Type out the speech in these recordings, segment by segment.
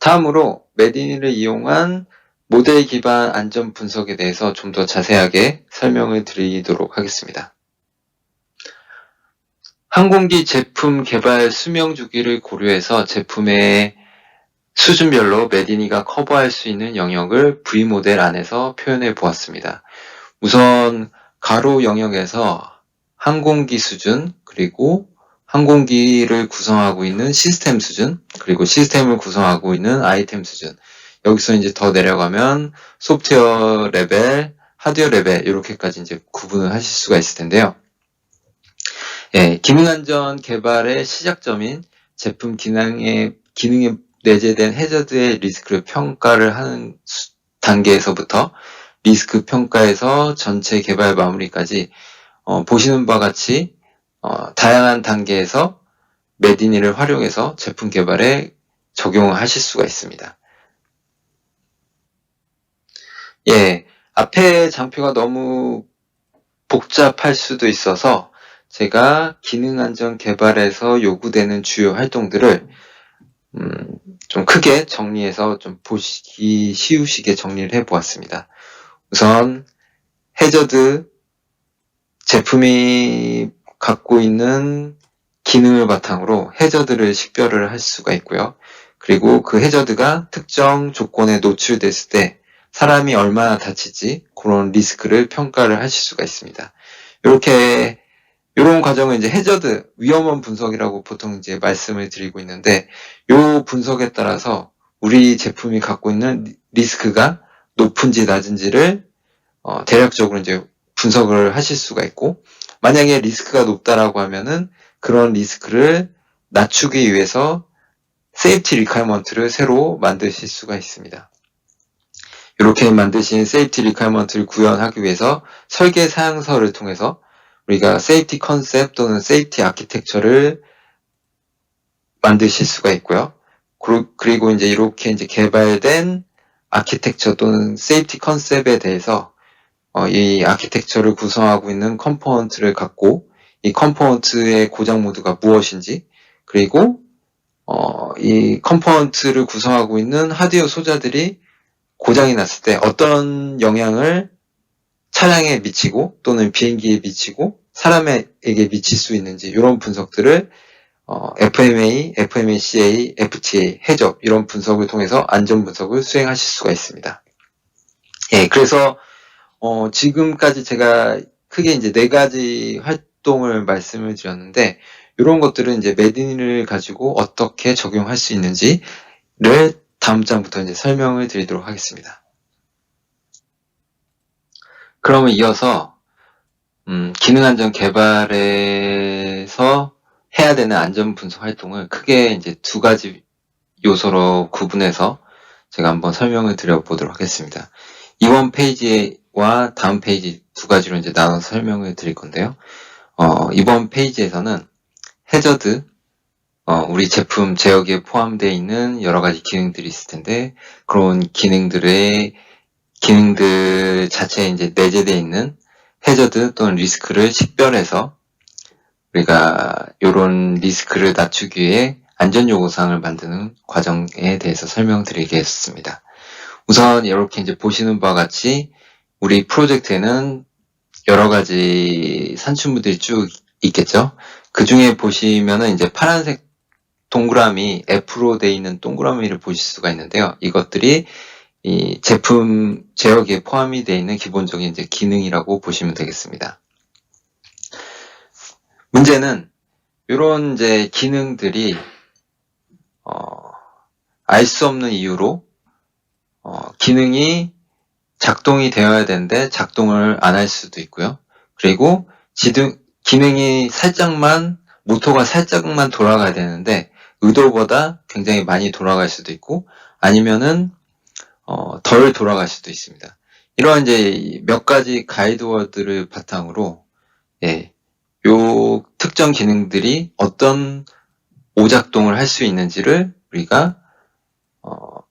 다음으로 메디니를 이용한 모델 기반 안전 분석에 대해서 좀 더 자세하게 설명을 드리도록 하겠습니다. 항공기 제품 개발 수명 주기를 고려해서 제품의 수준별로 메디니가 커버할 수 있는 영역을 V모델 안에서 표현해 보았습니다. 우선 가로 영역에서 항공기 수준, 그리고 항공기를 구성하고 있는 시스템 수준, 그리고 시스템을 구성하고 있는 아이템 수준, 여기서 이제 더 내려가면 소프트웨어 레벨, 하드웨어 레벨, 이렇게까지 이제 구분을 하실 수가 있을 텐데요. 기능 안전 개발의 시작점인 제품 기능에 내재된 해저드의 리스크를 평가를 하는 단계에서부터 리스크 평가에서 전체 개발 마무리까지 보시는 바와 같이 다양한 단계에서 메디니를 활용해서 제품 개발에 적용하실 수가 있습니다. 앞에 장표가 너무 복잡할 수도 있어서 제가 기능 안전 개발에서 요구되는 주요 활동들을 좀 크게 정리해서 좀 보시기 쉬우시게 정리를 해보았습니다. 우선 해저드 제품이 갖고 있는 기능을 바탕으로 해저드를 식별을 할 수가 있고요. 그리고 그 해저드가 특정 조건에 노출됐을 때 사람이 얼마나 다칠지 그런 리스크를 평가를 하실 수가 있습니다. 이런 과정을 이제 해저드 위험원 분석이라고 보통 이제 말씀을 드리고 있는데, 이 분석에 따라서 우리 제품이 갖고 있는 리스크가 높은지 낮은지를 대략적으로 이제 분석을 하실 수가 있고, 만약에 리스크가 높다라고 하면은 그런 리스크를 낮추기 위해서 세이프티 리퀘어먼트를 새로 만드실 수가 있습니다. 이렇게 만드신 세이프티 리퀘어먼트를 구현하기 위해서 설계 사양서를 통해서 우리가 세이프티 컨셉 또는 세이프티 아키텍처를 만드실 수가 있고요. 그리고 이제 이렇게 이제 개발된 아키텍처 또는 세이프티 컨셉에 대해서 이 아키텍처를 구성하고 있는 컴포넌트를 갖고 이 컴포넌트의 고장 모드가 무엇인지, 그리고 이 컴포넌트를 구성하고 있는 하드웨어 소자들이 고장이 났을 때 어떤 영향을 차량에 미치고 또는 비행기에 미치고 사람에게 미칠 수 있는지, 이런 분석들을 FMA, FMCA, FTA, 해적 이런 분석을 통해서 안전 분석을 수행하실 수가 있습니다. 그래서 지금까지 제가 크게 이제 4가지 활동을 말씀을 드렸는데, 이런 것들은 이제 메디니를 가지고 어떻게 적용할 수 있는지를 다음 장부터 이제 설명을 드리도록 하겠습니다. 그러면 이어서 기능 안전 개발에서 해야 되는 안전 분석 활동을 크게 이제 2가지 요소로 구분해서 제가 한번 설명을 드려보도록 하겠습니다. 이번 페이지와 다음 페이지 2가지로 이제 나눠서 설명을 드릴 건데요. 이번 페이지에서는 해저드, 우리 제품 제어기에 포함되어 있는 여러 가지 기능들이 있을 텐데, 그런 기능들 자체에 이제 내재되어 있는 해저드 또는 리스크를 식별해서 우리가 이런 리스크를 낮추기 위해 안전요구사항을 만드는 과정에 대해서 설명드리겠습니다. 우선 이렇게 이제 보시는 바와 같이 우리 프로젝트에는 여러 가지 산출물들이 쭉 있겠죠. 그 중에 보시면은 이제 파란색 동그라미, F로 되어 있는 동그라미를 보실 수가 있는데요. 이것들이 이 제품 제어기에 포함이 되어 있는 기본적인 이제 기능이라고 보시면 되겠습니다. 문제는 이런 이제 기능들이 알 수 없는 이유로 기능이 작동이 되어야 되는데 작동을 안 할 수도 있고요. 그리고 기능이 모터가 살짝만 돌아가야 되는데 의도보다 굉장히 많이 돌아갈 수도 있고, 아니면은 덜 돌아갈 수도 있습니다. 이러한 이제 몇 가지 가이드워드를 바탕으로 요 특정 기능들이 어떤 오작동을 할 수 있는지를 우리가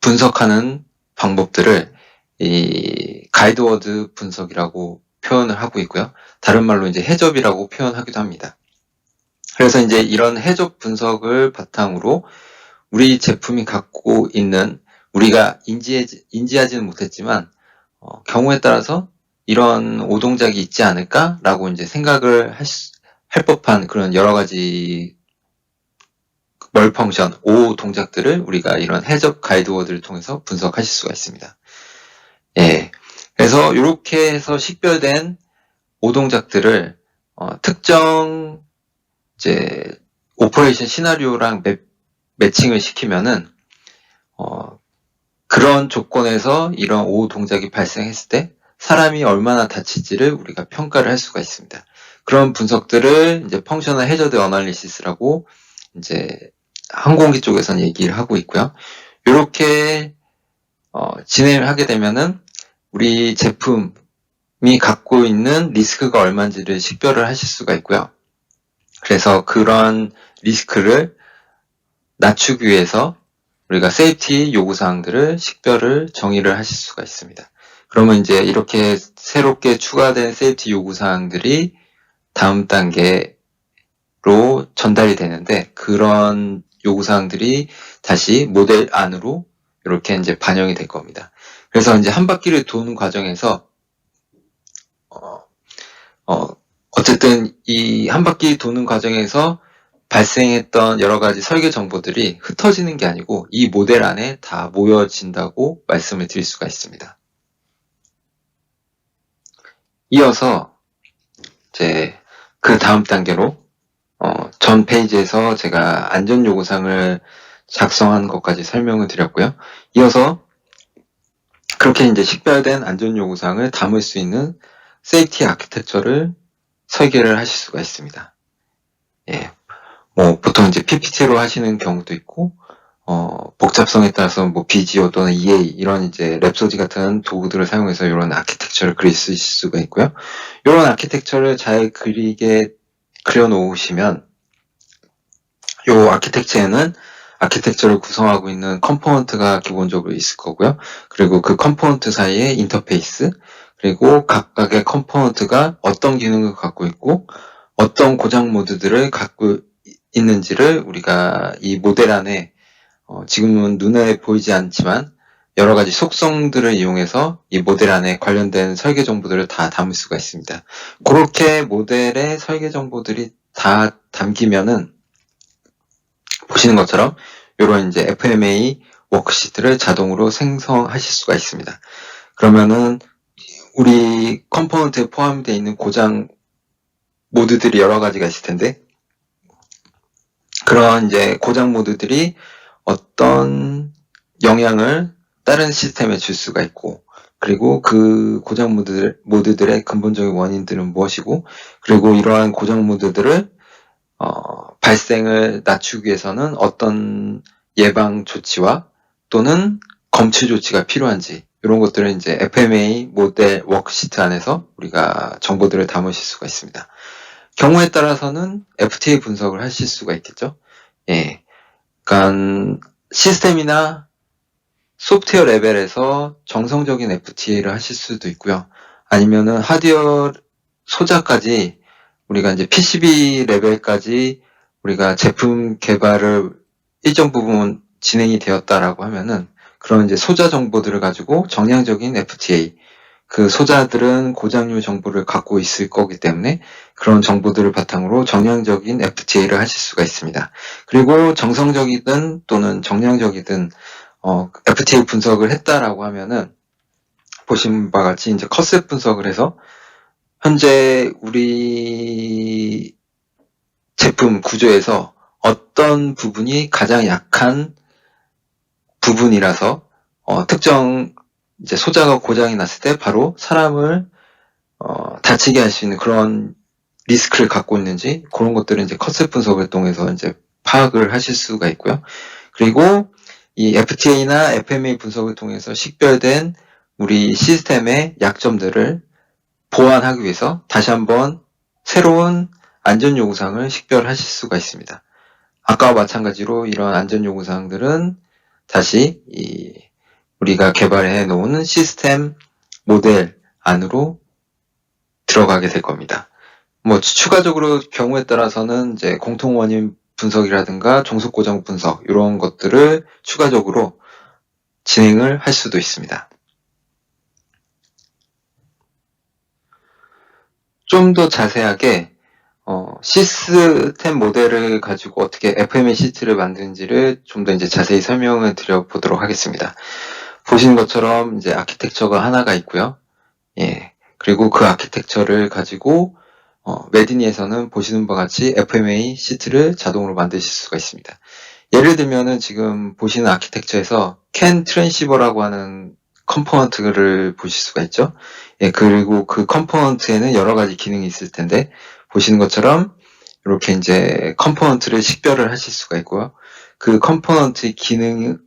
분석하는 방법들을 이 가이드워드 분석이라고 표현을 하고 있고요. 다른 말로 이제 해접이라고 표현하기도 합니다. 그래서 이제 이런 해접 분석을 바탕으로 우리 제품이 갖고 있는 우리가 인지하지는 못했지만 경우에 따라서 이런 오동작이 있지 않을까라고 이제 생각을 할 법한 그런 여러 가지 멀펑션, 오 동작들을 우리가 이런 해적 가이드워드를 통해서 분석하실 수가 있습니다. 예. 그래서 이렇게 해서 식별된 오 동작들을 특정 이제 오퍼레이션 시나리오랑 매칭을 시키면은 그런 조건에서 이런 오 동작이 발생했을 때 사람이 얼마나 다칠지를 우리가 평가를 할 수가 있습니다. 그런 분석들을 이제 펑셔널 해저드 어널리시스라고 이제 항공기 쪽에서는 얘기를 하고 있고요. 이렇게 진행을 하게 되면은 우리 제품이 갖고 있는 리스크가 얼마인지를 식별을 하실 수가 있고요. 그래서 그런 리스크를 낮추기 위해서 우리가 세이프티 요구사항들을 식별을 정의를 하실 수가 있습니다. 그러면 이제 이렇게 새롭게 추가된 세이프티 요구사항들이 다음 단계로 전달이 되는데 그런 요구사항들이 다시 모델 안으로 이렇게 이제 반영이 될 겁니다. 그래서 이제 한 바퀴를 도는 과정에서 어쨌든 이 한 바퀴 도는 과정에서 발생했던 여러 가지 설계 정보들이 흩어지는 게 아니고 이 모델 안에 다 모여진다고 말씀을 드릴 수가 있습니다. 이어서 이제 그 다음 단계로 전 페이지에서 제가 안전요구사항을 작성한 것까지 설명을 드렸고요. 이어서 그렇게 이제 식별된 안전요구사항을 담을 수 있는 세이프티 아키텍처를 설계를 하실 수가 있습니다. 예. 보통 이제 PPT로 하시는 경우도 있고, 복잡성에 따라서 BGO 또는 EA 이런 이제 랩소디 같은 도구들을 사용해서 이런 아키텍처를 그릴 수 있을 수가 있고요. 이런 아키텍처를 잘 그려 놓으시면, 이 아키텍처에는 아키텍처를 구성하고 있는 컴포넌트가 기본적으로 있을 거고요. 그리고 그 컴포넌트 사이에 인터페이스, 그리고 각각의 컴포넌트가 어떤 기능을 갖고 있고, 어떤 고장 모드들을 갖고 있는지를 우리가 이 모델 안에 지금은 눈에 보이지 않지만 여러 가지 속성들을 이용해서 이 모델 안에 관련된 설계 정보들을 다 담을 수가 있습니다. 그렇게 모델의 설계 정보들이 다 담기면은 보시는 것처럼 이런 이제 FMA 워크시트를 자동으로 생성하실 수가 있습니다. 그러면은 우리 컴포넌트에 포함되어 있는 고장 모드들이 여러 가지가 있을 텐데 그런 이제 고장 모드들이 어떤 영향을 다른 시스템에 줄 수가 있고 그리고 그 고장 모드들의 근본적인 원인들은 무엇이고 그리고 이러한 고장 모드들을 발생을 낮추기 위해서는 어떤 예방 조치와 또는 검출 조치가 필요한지 이런 것들은 이제 FMA 모델 워크시트 안에서 우리가 정보들을 담으실 수가 있습니다. 경우에 따라서는 FTA 분석을 하실 수가 있겠죠. 예. 그러니까 시스템이나 소프트웨어 레벨에서 정성적인 FTA를 하실 수도 있고요. 아니면은 하드웨어 소자까지 우리가 이제 PCB 레벨까지 우리가 제품 개발을 일정 부분 진행이 되었다라고 하면은 그런 이제 소자 정보들을 가지고 정량적인 FTA 그 소자들은 고장률 정보를 갖고 있을 거기 때문에 그런 정보들을 바탕으로 정량적인 FTA를 하실 수가 있습니다. 그리고 정성적이든 또는 정량적이든 FTA 분석을 했다라고 하면은 보신 바와 같이 이제 컷셋 분석을 해서 현재 우리 제품 구조에서 어떤 부분이 가장 약한 부분이라서 특정 이제 소자가 고장이 났을 때 바로 사람을 다치게 할 수 있는 그런 리스크를 갖고 있는지 그런 것들을 이제 컷셋 분석을 통해서 이제 파악을 하실 수가 있고요. 그리고 이 FTA나 FMA 분석을 통해서 식별된 우리 시스템의 약점들을 보완하기 위해서 다시 한번 새로운 안전요구사항을 식별하실 수가 있습니다. 아까와 마찬가지로 이런 안전요구사항들은 다시 우리가 개발해 놓은 시스템 모델 안으로 들어가게 될 겁니다. 추가적으로 경우에 따라서는 이제 공통원인 분석이라든가 종속고정 분석 이런 것들을 추가적으로 진행을 할 수도 있습니다. 좀 더 자세하게 시스템 모델을 가지고 어떻게 FMA 시트를 만드는지를 좀 더 이제 자세히 설명을 드려보도록 하겠습니다. 보시는 것처럼 이제 아키텍처가 하나가 있고요. 예. 그리고 그 아키텍처를 가지고 메디니에서는 보시는 바와 같이 FMA 시트를 자동으로 만드실 수가 있습니다. 예를 들면은 지금 보시는 아키텍처에서 CAN 트랜시버라고 하는 컴포넌트를 보실 수가 있죠. 예, 그리고 그 컴포넌트에는 여러 가지 기능이 있을 텐데 보시는 것처럼 이렇게 이제 컴포넌트를 식별을 하실 수가 있고요. 그 컴포넌트의 기능을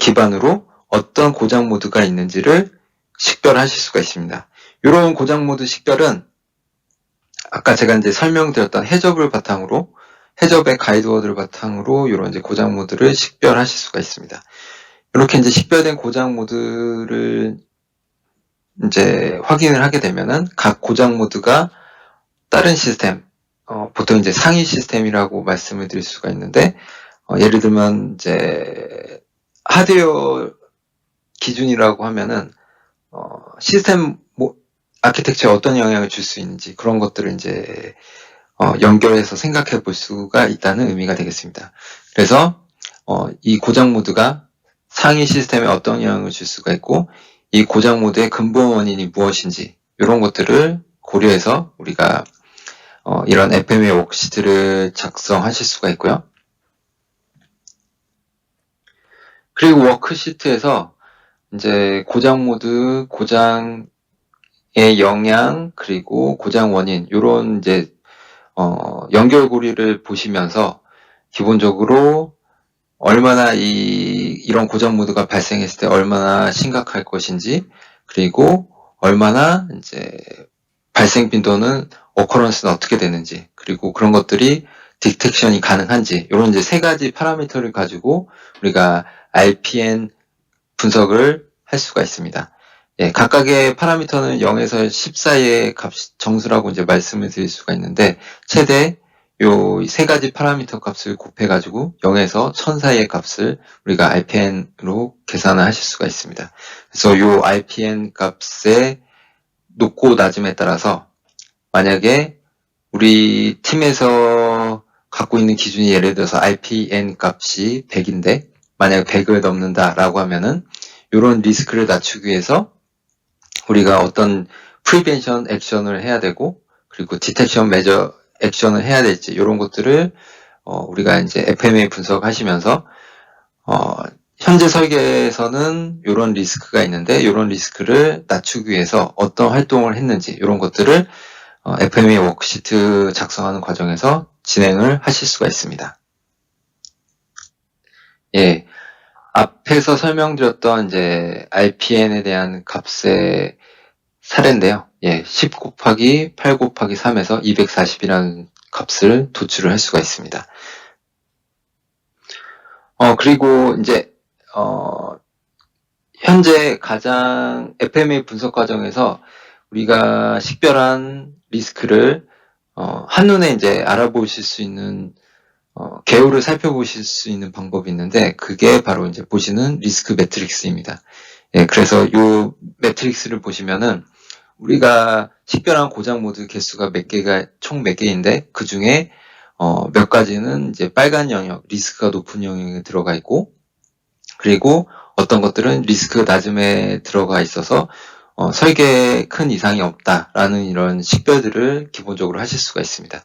기반으로 어떤 고장 모드가 있는지를 식별하실 수가 있습니다. 이런 고장 모드 식별은 아까 제가 이제 설명드렸던 해접을 바탕으로 해접의 가이드워드를 바탕으로 이런 이제 고장 모드를 식별하실 수가 있습니다. 이렇게 이제 식별된 고장 모드를 이제 확인을 하게 되면은 각 고장 모드가 다른 시스템, 보통 이제 상위 시스템이라고 말씀을 드릴 수가 있는데, 예를 들면 이제 하드웨어 기준이라고 하면은 시스템 아키텍처에 어떤 영향을 줄 수 있는지 그런 것들을 이제 연결해서 생각해 볼 수가 있다는 의미가 되겠습니다. 그래서 이 고장 모드가 상위 시스템에 어떤 영향을 줄 수가 있고 이 고장 모드의 근본 원인이 무엇인지 이런 것들을 고려해서 우리가 이런 FMA 워크시트를 작성하실 수가 있고요. 그리고 워크시트에서 이제 고장 모드, 고장의 영향, 그리고 고장 원인 이런 이제 연결고리를 보시면서 기본적으로 얼마나 이런 고장 모드가 발생했을 때 얼마나 심각할 것인지, 그리고 얼마나 이제 발생 빈도는 occurrence는 어떻게 되는지, 그리고 그런 것들이 디텍션이 가능한지, 이런 이제 세 가지 파라미터를 가지고 우리가 RPN 분석을 할 수가 있습니다. 예, 각각의 파라미터는 0에서 10 사이의 정수라고 이제 말씀을 드릴 수가 있는데, 최대 요 세 가지 파라미터 값을 곱해가지고 0에서 1000 사이의 값을 우리가 RPN으로 계산을 하실 수가 있습니다. 그래서 요 RPN 값의 높고 낮음에 따라서 만약에 우리 팀에서 갖고 있는 기준이 예를 들어서 RPN 값이 100인데 만약에 100을 넘는다라고 하면은 이런 리스크를 낮추기 위해서 우리가 어떤 프리벤션 액션을 해야 되고 그리고 디텍션 매저 액션을 해야 될지 이런 것들을 우리가 이제 FMA 분석하시면서 현재 설계에서는 이런 리스크가 있는데 이런 리스크를 낮추기 위해서 어떤 활동을 했는지 이런 것들을 FMA 워크시트 작성하는 과정에서 진행을 하실 수가 있습니다. 예, 앞에서 설명드렸던 이제 RPN에 대한 값의 사례인데요. 예, 10 곱하기 8 곱하기 3에서 240이라는 값을 도출을 할 수가 있습니다. 그리고 이제 현재 가장 FMA 분석 과정에서 우리가 식별한 리스크를 한눈에 이제 알아보실 수 있는 개요를 살펴보실 수 있는 방법이 있는데 그게 바로 이제 보시는 리스크 매트릭스입니다. 예, 그래서 이 매트릭스를 보시면은 우리가 식별한 고장 모드 개수가 총 몇 개인데 그 중에 몇 가지는 이제 빨간 영역, 리스크가 높은 영역에 들어가 있고 그리고 어떤 것들은 리스크가 낮음에 들어가 있어서 설계에 큰 이상이 없다라는 이런 식별들을 기본적으로 하실 수가 있습니다.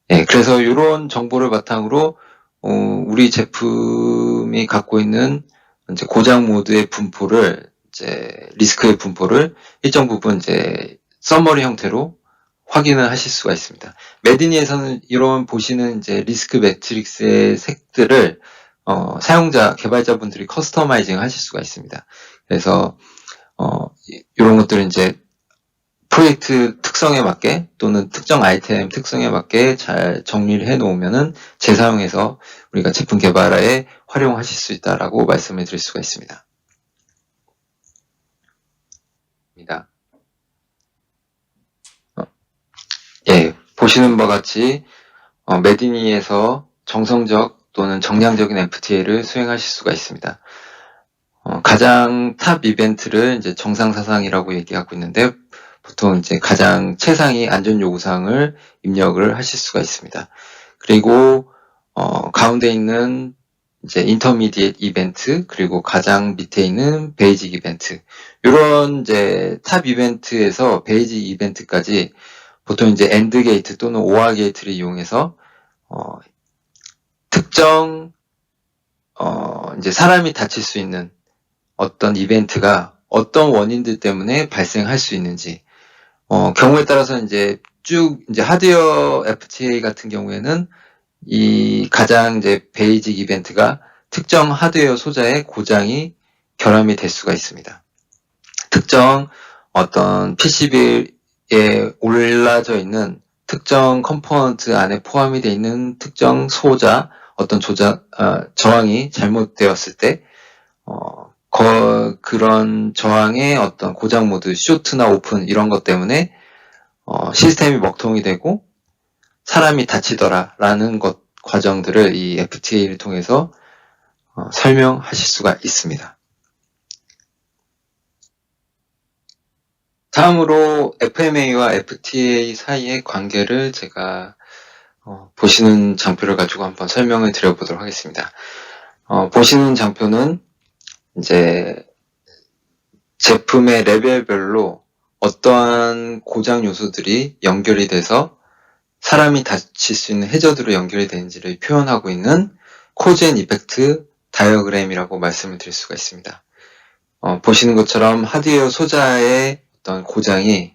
예, 그래서 이런 정보를 바탕으로 우리 제품이 갖고 있는 이제 고장 모드의 분포를 이제 리스크의 분포를 일정 부분 이제 서머리 형태로 확인을 하실 수가 있습니다. 메디니에서는 이런 보시는 이제 리스크 매트릭스의 색들을 개발자분들이 커스터마이징 하실 수가 있습니다. 그래서 이런 것들은 이제 프로젝트 특성에 맞게 또는 특정 아이템 특성에 맞게 잘 정리를 해 놓으면은 재사용해서 우리가 제품 개발에 활용하실 수 있다라고 말씀을 드릴 수가 있습니다. 예, 보시는 바와 같이 메디니에서 정성적 또는 정량적인 FTA를 수행하실 수가 있습니다. 가장 탑 이벤트를 이제 정상사상이라고 얘기하고 있는데, 보통 이제 가장 최상위 안전요구사항을 입력을 하실 수가 있습니다. 그리고, 가운데 있는 이제 인터미디에이트 이벤트, 그리고 가장 밑에 있는 베이직 이벤트. 요런 이제 탑 이벤트에서 베이직 이벤트까지 보통 이제 엔드 게이트 또는 오아 게이트를 이용해서, 특정, 이제 사람이 다칠 수 있는 어떤 이벤트가 어떤 원인들 때문에 발생할 수 있는지, 경우에 따라서 이제 쭉 이제 하드웨어 FTA 같은 경우에는 이 가장 이제 베이직 이벤트가 특정 하드웨어 소자의 고장이 결함이 될 수가 있습니다. 특정 어떤 PCB에 올라져 있는 특정 컴포넌트 안에 포함이 되어 있는 특정 소자, 어떤 저항이 잘못되었을 때, 그런 저항의 어떤 고장 모드, 쇼트나 오픈 이런 것 때문에 시스템이 먹통이 되고 사람이 다치더라라는 과정들을 이 FTA를 통해서 설명하실 수가 있습니다. 다음으로 FMA와 FTA 사이의 관계를 제가 보시는 장표를 가지고 한번 설명을 드려보도록 하겠습니다. 보시는 장표는 이제 제품의 레벨별로 어떠한 고장 요소들이 연결이 돼서 사람이 다칠 수 있는 해저드로 연결이 되는지를 표현하고 있는 코즈 앤 이펙트 다이어그램이라고 말씀을 드릴 수가 있습니다. 보시는 것처럼 하드웨어 소자의 어떤 고장이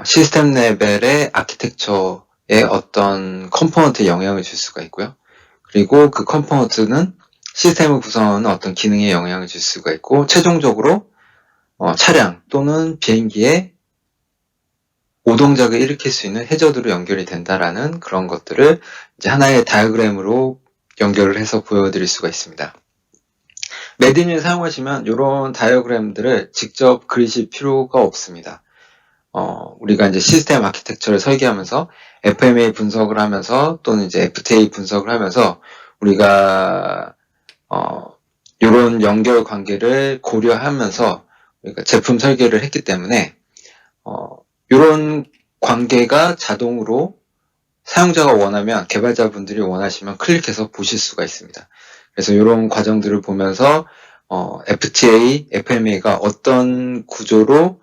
시스템 레벨의 아키텍처에 어떤 컴포넌트에 영향을 줄 수가 있고요. 그리고 그 컴포넌트는 시스템을 구성하는 어떤 기능에 영향을 줄 수가 있고, 최종적으로 차량 또는 비행기에 오동작을 일으킬 수 있는 해저드로 연결이 된다라는 그런 것들을 이제 하나의 다이어그램으로 연결을 해서 보여드릴 수가 있습니다. 매듭을 사용하시면 이런 다이어그램들을 직접 그리실 필요가 없습니다. 우리가 이제 시스템 아키텍처를 설계하면서 FMA 분석을 하면서 또는 이제 FTA 분석을 하면서 우리가 이런 연결 관계를 고려하면서 우리가 제품 설계를 했기 때문에 이런 관계가 자동으로 사용자가 원하면, 개발자분들이 원하시면 클릭해서 보실 수가 있습니다. 그래서 이런 과정들을 보면서 FTA, FMA가 어떤 구조로,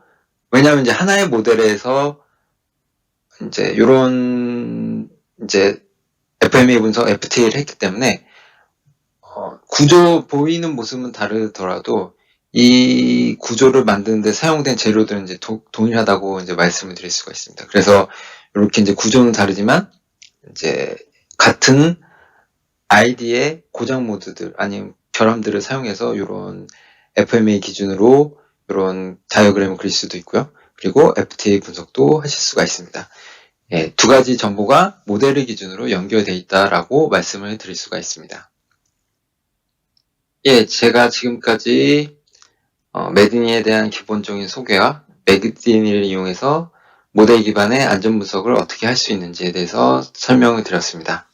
왜냐하면 이제 하나의 모델에서 이제 이런 이제 FMA 분석, FTA를 했기 때문에 구조 보이는 모습은 다르더라도 이 구조를 만드는데 사용된 재료들은 이제 동일하다고 이제 말씀을 드릴 수가 있습니다. 그래서 이렇게 이제 구조는 다르지만 이제 같은 아이디의 고장 모드들 아니면 결함들을 사용해서 이런 FMA 기준으로 이런 다이어그램을 그릴 수도 있고요. 그리고 FTA 분석도 하실 수가 있습니다. 예, 두 가지 정보가 모델을 기준으로 연결되어 있다라고 말씀을 드릴 수가 있습니다. 예, 제가 지금까지 매드니에 대한 기본적인 소개와 매드니를 이용해서 모델 기반의 안전 분석을 어떻게 할 수 있는지에 대해서 설명을 드렸습니다.